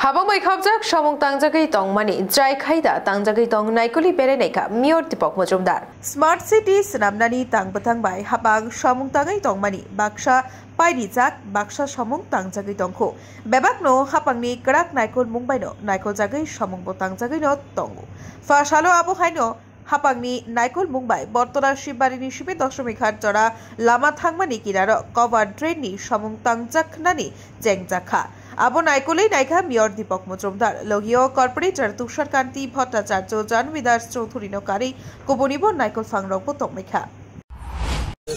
Habang may kabjak samong tangjagay tong mani dry khaida tangjagay tong naikoli bereneka Mayor Deepak Majumdar. Smart City senamnani tangbatang bai habang samong tangay tong mani baksa paidijak baksa samong tangjagay tongko. Bebakno hapangni kerak naikol mungbaino naikol jagai samong tangjagay no tongo. Fasalo abo haino hapangni naikol mumbai বর্তরা শিববাড়িনি শিবে দশমী ঘাট জরা লামা থাংমানি কিনার cover ড্রেননি সমং তাংজাকনানি জেংজাখা আবো নাইকলেই নাইখা mayor Dipak Majumdar লগীয় corporator Tusharkanti Bhattacharya জানবিদাস Chowdhury নকারি কোবনিব নাইকল ফাংরব তমেখা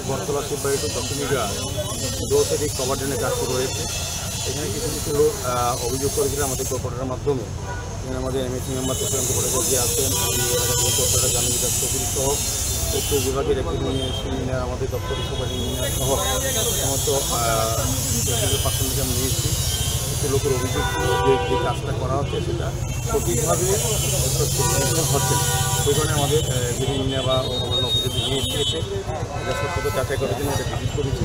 Bartala শিববাড়িতে Dashami ঘাট দোষের cover ড্রেনের কাজ শুরু হয়েছে। এখানে কিছু কিছু লোক অভিযোগ করেছিল আমাদের কর্পোরেটরের মাধ্যমে। এখানে আমাদের এমএসি মেম্বার তুষারকান্তি ভট্টাচার্য আছেন, কর্পোরেটর জানবিদাস চৌধুরী সহ উত্তর বিভাগের একটি ইঞ্জিনিয়ার আমাদের দপ্তরের সুপার ইঞ্জিনিয়ার সহ সমস্ত পার্সন থেকে আমি নিয়েছি। কিছু লোকের অভিযোগ যে কাজটা করা হচ্ছে সেটা সঠিকভাবে হচ্ছে না। সেই কারণে আমাদের যিনি ইঞ্জিনিয়ার বা অন্যান্য অফিসে নিয়ে এসেছে এটা সত্যতা যাচাই করার জন্য এটা ভিজিট করেছি।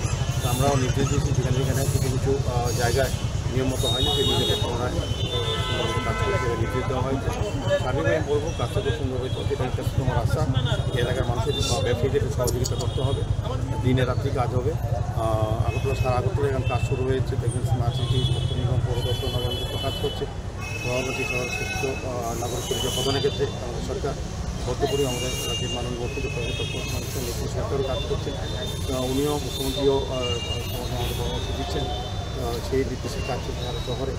আমরাও নির্দেশ দিয়েছি যেখানে যেখানে কিছু কিছু জায়গায় নিয়ম মতো হয়নি সেই নিজেদের পুনরায় কাজ করেছে নির্দেশ দেওয়া হয়েছে। স্বাভাবিকভাবে আমি বলবো কাজটা খুব সুন্দরভাবে চলছে, এটা একটা তোমার আশা। এলাকার মানুষের ব্যবসায়ীদের সহযোগিতা করতে হবে, দিনে রাত্রি কাজ হবে। আগরতলা সারা আগরতলা এখন কাজ শুরু হয়েছে, দেখবেন স্মার্ট সিটি নিগম পৌর দপ্তর নগর কাজ করছে। সভাপতি সুস্থ নাগরিক পরিচয় প্রদানের ক্ষেত্রে আমাদের সরকার বদ্ধপরি আমাদের রাজ্যের মাননীয় মুখ্যমন্ত্রী মানুষের নেতৃত্বে সরকারও কাজ করছেন। উনিও মুখ্যমন্ত্রীও আমাদের পরামর্শ দিচ্ছেন, সেই নির্দেশে কাজ চলছে সারা শহরে।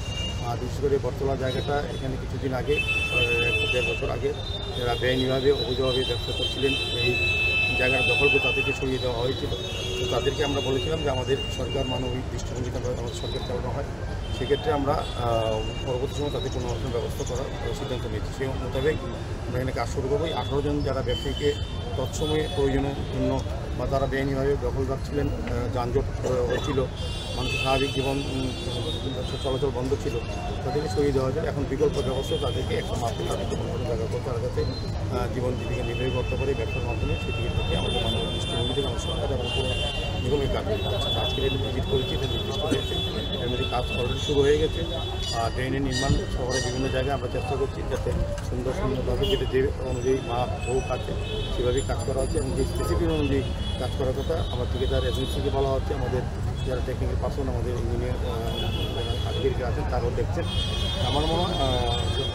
আর বিশেষ করে বর্তলা জায়গাটা এখানে কিছুদিন আগে 1.5 বছর আগে যারা বেআইনিভাবে অবৈধভাবে ব্যবসা করছিলেন এই জায়গাটা দখল করে তাদেরকে সরিয়ে দেওয়া হয়েছিল। তো তাদেরকে আমরা বলেছিলাম যে আমাদের সরকার মানবিক দৃষ্টিভঙ্গিতে আমাদের সরকার চালানো হয়, সেক্ষেত্রে আমরা পরবর্তী সময় তাদের কোনো রকম ব্যবস্থা করার সিদ্ধান্ত নিয়েছি। সেই মোতাবেক আমরা এখানে কাজ শুরু করবো। 18 জন যারা ব্যবসায়ীকে তৎসময়ে প্রয়োজনের জন্য বা তারা বেআইনিভাবে দখল রাখছিলেন, যানজট হচ্ছিল, মানুষের স্বাভাবিক জীবন চলাচল বন্ধ ছিল, তাদেরকে সরিয়ে দেওয়া যায়। এখন বিকল্প ব্যবস্থা তাদেরকে একটা মাধ্যমে তাদেরকে কোনো জায়গা করতে তারা যাতে জীবন জীবিকা নির্বাহ করতে পারে ব্যবসার মাধ্যমে, সেদিকে থেকে আমাদের মানব দৃষ্টিভঙ্গি থেকে আমার সরকার এবং পুরো নিগমের কাজ করছে। আজকের এটা ভিজিট করেছি, এটা নির্দিষ্ট হয়েছে, এর মধ্যে কাজ অলরেডি শুরু হয়ে গেছে। আর ড্রেনের নির্মাণ শহরের বিভিন্ন জায়গায় আমরা চেষ্টা করছি যাতে সুন্দরভাবে যেটা যে অনুযায়ী হোক আছে সেভাবেই কাজ করা হচ্ছে এবং যে স্পেসিফিক অনুযায়ী কাজ করার কথা আমার ঠিকাদার এজেন্সিকে বলা হচ্ছে। আমাদের যারা টেকনিক্যাল পার্সন আমাদের ইঞ্জিনিয়ার আধিকারিকরা আছেন তারাও দেখছেন। আমার মনে হয়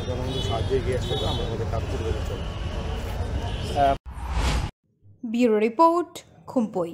জনগণের সাহায্যে এগিয়ে আসতে হবে, আমরা আমাদের কাজ করে চলব। Bureau report খুম্পই।